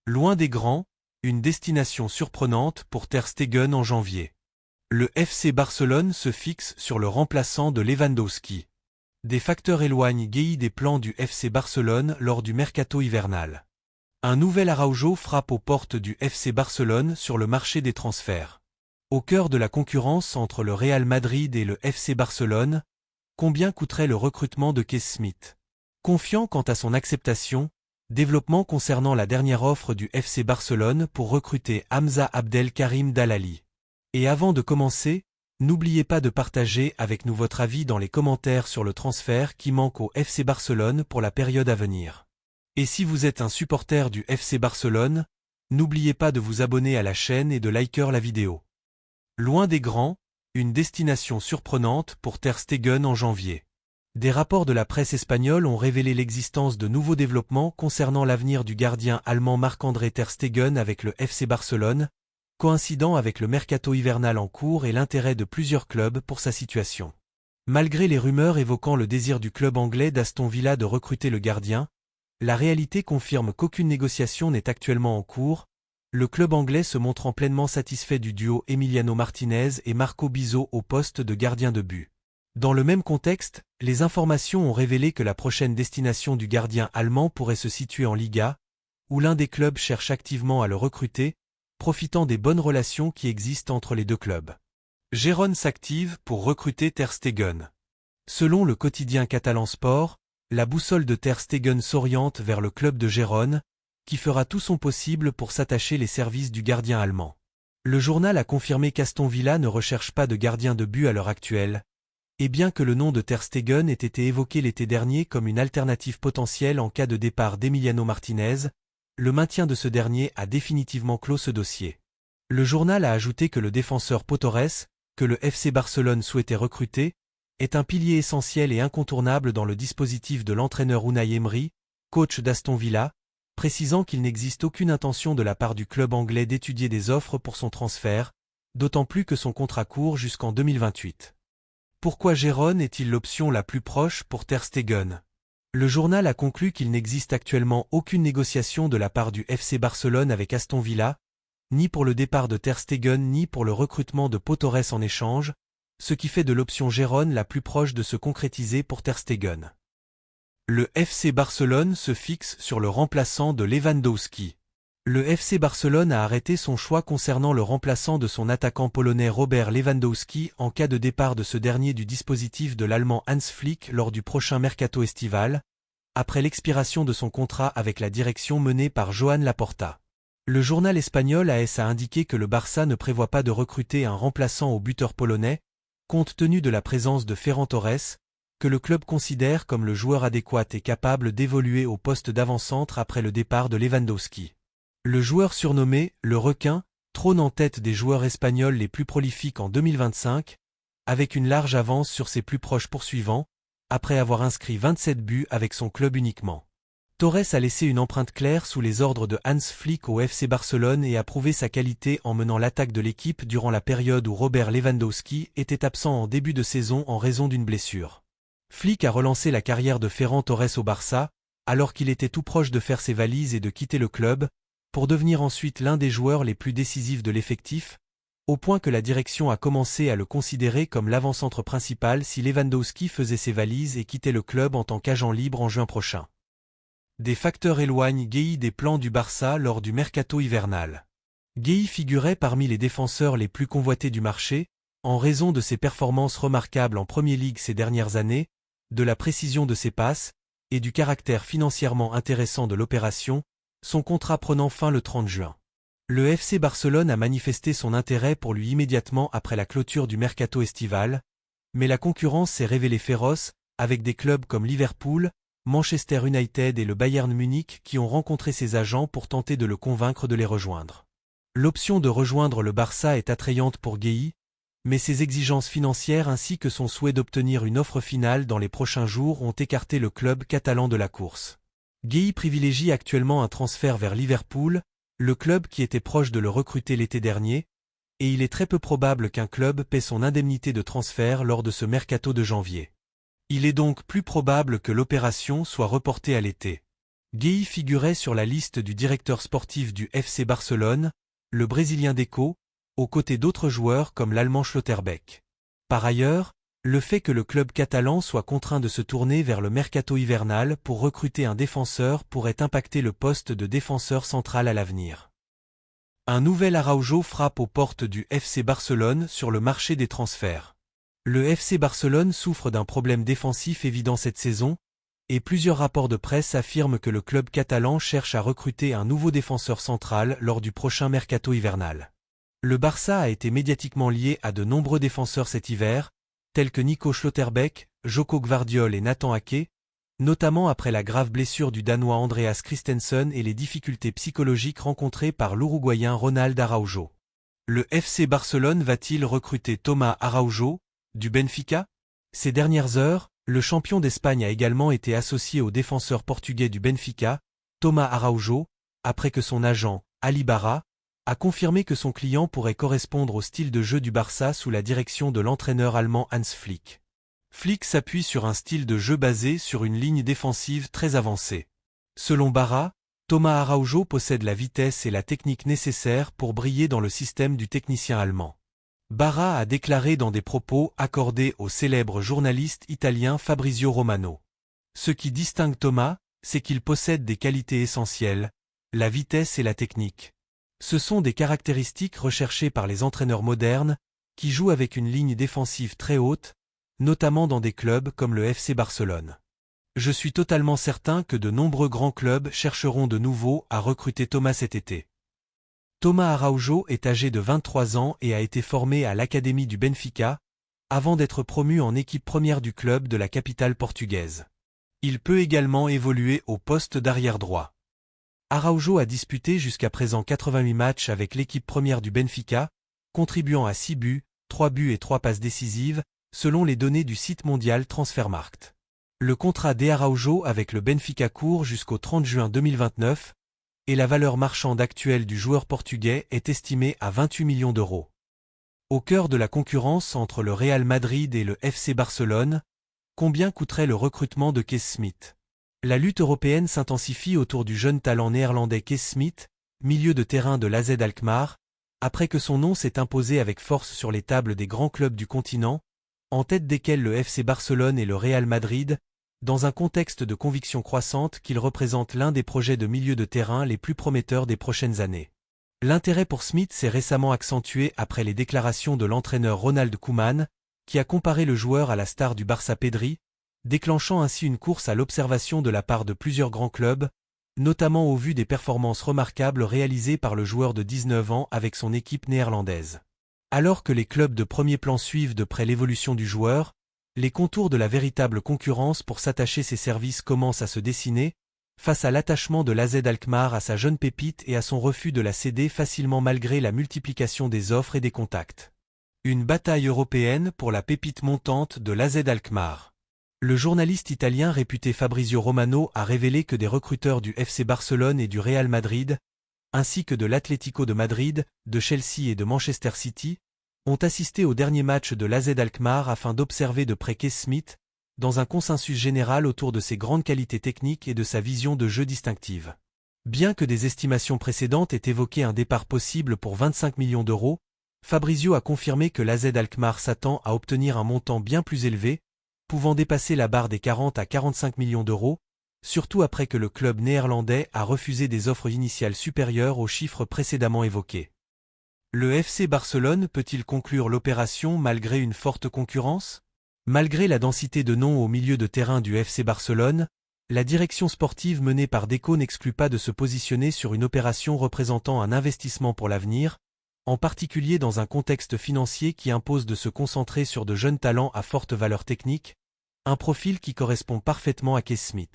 Loin des grands, une destination surprenante pour Ter Stegen en janvier. Le FC Barcelone se fixe sur le remplaçant de Lewandowski. Des facteurs éloignent Gueye des plans du FC Barcelone lors du mercato hivernal. Un nouvel Araujo frappe aux portes du FC Barcelone sur le marché des transferts. Au cœur de la concurrence entre le Real Madrid et le FC Barcelone, combien coûterait le recrutement de Kees Smith? Confiant quant à son acceptation, développement concernant la dernière offre du FC Barcelone pour recruter Hamza Abdelkarim Dalali. Et avant de commencer, n'oubliez pas de partager avec nous votre avis dans les commentaires sur le transfert qui manque au FC Barcelone pour la période à venir. Et si vous êtes un supporter du FC Barcelone, n'oubliez pas de vous abonner à la chaîne et de liker la vidéo. Loin des grands, une destination surprenante pour Ter Stegen en janvier. Des rapports de la presse espagnole ont révélé l'existence de nouveaux développements concernant l'avenir du gardien allemand Marc-André Ter Stegen avec le FC Barcelone, coïncidant avec le mercato hivernal en cours et l'intérêt de plusieurs clubs pour sa situation. Malgré les rumeurs évoquant le désir du club anglais d'Aston Villa de recruter le gardien, la réalité confirme qu'aucune négociation n'est actuellement en cours, le club anglais se montrant pleinement satisfait du duo Emiliano Martinez et Marco Bizot au poste de gardien de but. Dans le même contexte, les informations ont révélé que la prochaine destination du gardien allemand pourrait se situer en Liga, où l'un des clubs cherche activement à le recruter, profitant des bonnes relations qui existent entre les deux clubs. Gérone s'active pour recruter Ter Stegen. Selon le quotidien catalan Sport, la boussole de Ter Stegen s'oriente vers le club de Gérone, qui fera tout son possible pour s'attacher les services du gardien allemand. Le journal a confirmé qu'Aston Villa ne recherche pas de gardien de but à l'heure actuelle, et bien que le nom de Ter Stegen ait été évoqué l'été dernier comme une alternative potentielle en cas de départ d'Emiliano Martinez, le maintien de ce dernier a définitivement clos ce dossier. Le journal a ajouté que le défenseur Pau Torres, que le FC Barcelone souhaitait recruter, est un pilier essentiel et incontournable dans le dispositif de l'entraîneur Unai Emery, coach d'Aston Villa, précisant qu'il n'existe aucune intention de la part du club anglais d'étudier des offres pour son transfert, d'autant plus que son contrat court jusqu'en 2028. Pourquoi Gérone est-il l'option la plus proche pour Ter Stegen? Le journal a conclu qu'il n'existe actuellement aucune négociation de la part du FC Barcelone avec Aston Villa, ni pour le départ de Ter Stegen ni pour le recrutement de Pau Torres en échange, ce qui fait de l'option Gérone la plus proche de se concrétiser pour Ter Stegen. Le FC Barcelone se fixe sur le remplaçant de Lewandowski. Le FC Barcelone a arrêté son choix concernant le remplaçant de son attaquant polonais Robert Lewandowski en cas de départ de ce dernier du dispositif de l'Allemand Hans Flick lors du prochain mercato estival, après l'expiration de son contrat avec la direction menée par Joan Laporta. Le journal espagnol AS a indiqué que le Barça ne prévoit pas de recruter un remplaçant au buteur polonais, compte tenu de la présence de Ferran Torres, que le club considère comme le joueur adéquat et capable d'évoluer au poste d'avant-centre après le départ de Lewandowski. Le joueur surnommé « Le Requin » trône en tête des joueurs espagnols les plus prolifiques en 2025, avec une large avance sur ses plus proches poursuivants, après avoir inscrit 27 buts avec son club uniquement. Torres a laissé une empreinte claire sous les ordres de Hans Flick au FC Barcelone et a prouvé sa qualité en menant l'attaque de l'équipe durant la période où Robert Lewandowski était absent en début de saison en raison d'une blessure. Flick a relancé la carrière de Ferran Torres au Barça, alors qu'il était tout proche de faire ses valises et de quitter le club, pour devenir ensuite l'un des joueurs les plus décisifs de l'effectif, au point que la direction a commencé à le considérer comme l'avant-centre principal si Lewandowski faisait ses valises et quittait le club en tant qu'agent libre en juin prochain. Des facteurs éloignent Gueye des plans du Barça lors du mercato hivernal. Gueye figurait parmi les défenseurs les plus convoités du marché, en raison de ses performances remarquables en Premier League ces dernières années, de la précision de ses passes, et du caractère financièrement intéressant de l'opération, son contrat prenant fin le 30 juin. Le FC Barcelone a manifesté son intérêt pour lui immédiatement après la clôture du mercato estival, mais la concurrence s'est révélée féroce, avec des clubs comme Liverpool, Manchester United et le Bayern Munich qui ont rencontré ses agents pour tenter de le convaincre de les rejoindre. L'option de rejoindre le Barça est attrayante pour Gueye, mais ses exigences financières ainsi que son souhait d'obtenir une offre finale dans les prochains jours ont écarté le club catalan de la course. Gueye privilégie actuellement un transfert vers Liverpool, le club qui était proche de le recruter l'été dernier, et il est très peu probable qu'un club paie son indemnité de transfert lors de ce mercato de janvier. Il est donc plus probable que l'opération soit reportée à l'été. Gueye figurait sur la liste du directeur sportif du FC Barcelone, le Brésilien Deco, aux côtés d'autres joueurs comme l'Allemand Schlotterbeck. Par ailleurs, le fait que le club catalan soit contraint de se tourner vers le mercato hivernal pour recruter un défenseur pourrait impacter le poste de défenseur central à l'avenir. Un nouvel Araujo frappe aux portes du FC Barcelone sur le marché des transferts. Le FC Barcelone souffre d'un problème défensif évident cette saison, et plusieurs rapports de presse affirment que le club catalan cherche à recruter un nouveau défenseur central lors du prochain mercato hivernal. Le Barça a été médiatiquement lié à de nombreux défenseurs cet hiver, tels que Nico Schlotterbeck, Joko Gvardiol et Nathan Ake, notamment après la grave blessure du Danois Andreas Christensen et les difficultés psychologiques rencontrées par l'Uruguayen Ronald Araujo. Le FC Barcelone va-t-il recruter Thomas Araujo, du Benfica? Ces dernières heures, le champion d'Espagne a également été associé au défenseur portugais du Benfica, Thomas Araujo, après que son agent, Ali Barra, a confirmé que son client pourrait correspondre au style de jeu du Barça sous la direction de l'entraîneur allemand Hans Flick. Flick s'appuie sur un style de jeu basé sur une ligne défensive très avancée. Selon Barra, Thomas Araujo possède la vitesse et la technique nécessaires pour briller dans le système du technicien allemand. Barra a déclaré dans des propos accordés au célèbre journaliste italien Fabrizio Romano. Ce qui distingue Thomas, c'est qu'il possède des qualités essentielles, la vitesse et la technique. Ce sont des caractéristiques recherchées par les entraîneurs modernes, qui jouent avec une ligne défensive très haute, notamment dans des clubs comme le FC Barcelone. Je suis totalement certain que de nombreux grands clubs chercheront de nouveau à recruter Thomas cet été. Thomas Araujo est âgé de 23 ans et a été formé à l'académie du Benfica, avant d'être promu en équipe première du club de la capitale portugaise. Il peut également évoluer au poste d'arrière droit. Araujo a disputé jusqu'à présent 88 matchs avec l'équipe première du Benfica, contribuant à 6 buts, 3 buts et 3 passes décisives, selon les données du site mondial Transfermarkt. Le contrat d'Araujo avec le Benfica court jusqu'au 30 juin 2029, et la valeur marchande actuelle du joueur portugais est estimée à 28 millions d'euros. Au cœur de la concurrence entre le Real Madrid et le FC Barcelone, combien coûterait le recrutement de Kees Smit? La lutte européenne s'intensifie autour du jeune talent néerlandais Kees Smit, milieu de terrain de l'AZ Alkmaar, après que son nom s'est imposé avec force sur les tables des grands clubs du continent, en tête desquels le FC Barcelone et le Real Madrid, dans un contexte de conviction croissante qu'il représente l'un des projets de milieu de terrain les plus prometteurs des prochaines années. L'intérêt pour Smit s'est récemment accentué après les déclarations de l'entraîneur Ronald Koeman, qui a comparé le joueur à la star du Barça Pedri, déclenchant ainsi une course à l'observation de la part de plusieurs grands clubs, notamment au vu des performances remarquables réalisées par le joueur de 19 ans avec son équipe néerlandaise. Alors que les clubs de premier plan suivent de près l'évolution du joueur, les contours de la véritable concurrence pour s'attacher ses services commencent à se dessiner, face à l'attachement de l'AZ Alkmaar à sa jeune pépite et à son refus de la céder facilement malgré la multiplication des offres et des contacts. Une bataille européenne pour la pépite montante de l'AZ Alkmaar. Le journaliste italien réputé Fabrizio Romano a révélé que des recruteurs du FC Barcelone et du Real Madrid, ainsi que de l'Atlético de Madrid, de Chelsea et de Manchester City, ont assisté au dernier match de l'AZ Alkmaar afin d'observer de près Kees Smit, dans un consensus général autour de ses grandes qualités techniques et de sa vision de jeu distinctive. Bien que des estimations précédentes aient évoqué un départ possible pour 25 millions d'euros, Fabrizio a confirmé que l'AZ Alkmaar s'attend à obtenir un montant bien plus élevé, pouvant dépasser la barre des 40 à 45 millions d'euros, surtout après que le club néerlandais a refusé des offres initiales supérieures aux chiffres précédemment évoqués. Le FC Barcelone peut-il conclure l'opération malgré une forte concurrence? Malgré la densité de noms au milieu de terrain du FC Barcelone, la direction sportive menée par Deco n'exclut pas de se positionner sur une opération représentant un investissement pour l'avenir, en particulier dans un contexte financier qui impose de se concentrer sur de jeunes talents à forte valeur technique, un profil qui correspond parfaitement à Kees Smit.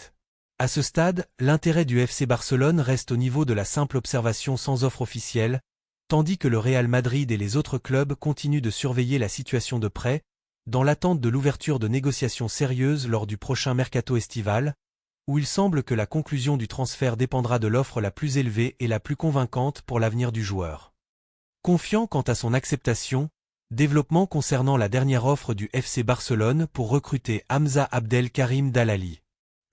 À ce stade, l'intérêt du FC Barcelone reste au niveau de la simple observation sans offre officielle, tandis que le Real Madrid et les autres clubs continuent de surveiller la situation de près, dans l'attente de l'ouverture de négociations sérieuses lors du prochain mercato estival, où il semble que la conclusion du transfert dépendra de l'offre la plus élevée et la plus convaincante pour l'avenir du joueur. Confiant quant à son acceptation, développement concernant la dernière offre du FC Barcelone pour recruter Hamza Abdel Karim Dalali.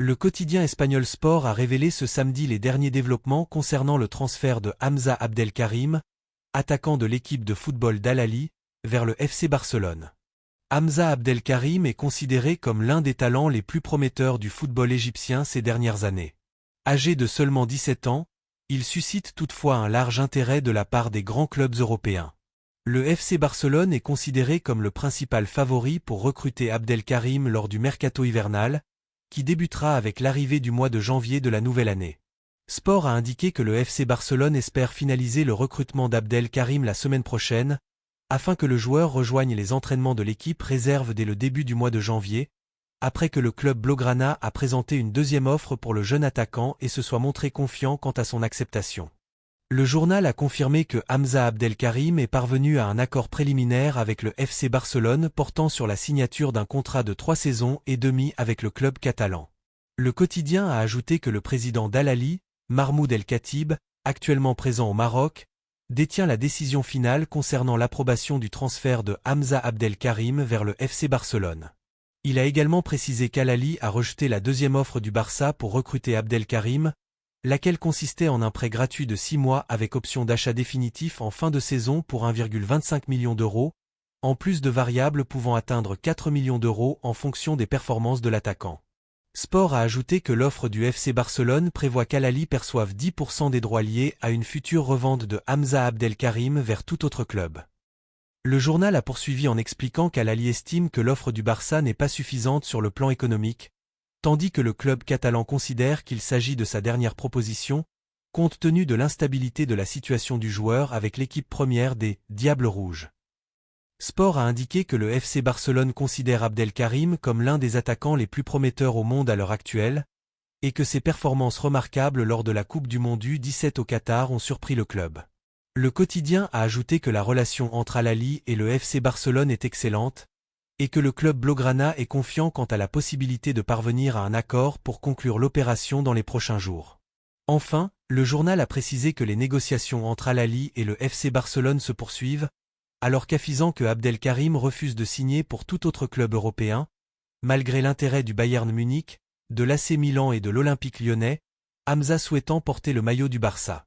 Le quotidien espagnol Sport a révélé ce samedi les derniers développements concernant le transfert de Hamza Abdelkarim, attaquant de l'équipe de football d'Al Ahly, vers le FC Barcelone. Hamza Abdelkarim est considéré comme l'un des talents les plus prometteurs du football égyptien ces dernières années. Âgé de seulement 17 ans, il suscite toutefois un large intérêt de la part des grands clubs européens. Le FC Barcelone est considéré comme le principal favori pour recruter Abdelkarim lors du mercato hivernal, qui débutera avec l'arrivée du mois de janvier de la nouvelle année. Sport a indiqué que le FC Barcelone espère finaliser le recrutement d'Abdelkarim la semaine prochaine, afin que le joueur rejoigne les entraînements de l'équipe réserve dès le début du mois de janvier, après que le club blaugrana a présenté une deuxième offre pour le jeune attaquant et se soit montré confiant quant à son acceptation. Le journal a confirmé que Hamza Abdelkarim est parvenu à un accord préliminaire avec le FC Barcelone portant sur la signature d'un contrat de 3 saisons et demie avec le club catalan. Le quotidien a ajouté que le président d'Al Ahly, Mahmoud El Khatib, actuellement présent au Maroc, détient la décision finale concernant l'approbation du transfert de Hamza Abdelkarim vers le FC Barcelone. Il a également précisé qu'Al Ahly a rejeté la deuxième offre du Barça pour recruter Abdelkarim, laquelle consistait en un prêt gratuit de 6 mois avec option d'achat définitif en fin de saison pour 1,25 million d'euros, en plus de variables pouvant atteindre 4 millions d'euros en fonction des performances de l'attaquant. Sport a ajouté que l'offre du FC Barcelone prévoit qu'Al Ahly perçoive 10% des droits liés à une future revente de Hamza Abdelkarim vers tout autre club. Le journal a poursuivi en expliquant qu'Al Ahly estime que l'offre du Barça n'est pas suffisante sur le plan économique, tandis que le club catalan considère qu'il s'agit de sa dernière proposition, compte tenu de l'instabilité de la situation du joueur avec l'équipe première des « Diables Rouges ». Sport a indiqué que le FC Barcelone considère Abdelkarim comme l'un des attaquants les plus prometteurs au monde à l'heure actuelle, et que ses performances remarquables lors de la Coupe du Monde U17 au Qatar ont surpris le club. Le quotidien a ajouté que la relation entre Al Ahly et le FC Barcelone est excellente, et que le club blaugrana est confiant quant à la possibilité de parvenir à un accord pour conclure l'opération dans les prochains jours. Enfin, le journal a précisé que les négociations entre Al Ahly et le FC Barcelone se poursuivent, alors qu'affisant que Abdelkarim refuse de signer pour tout autre club européen, malgré l'intérêt du Bayern Munich, de l'AC Milan et de l'Olympique lyonnais, Hamza souhaitant porter le maillot du Barça.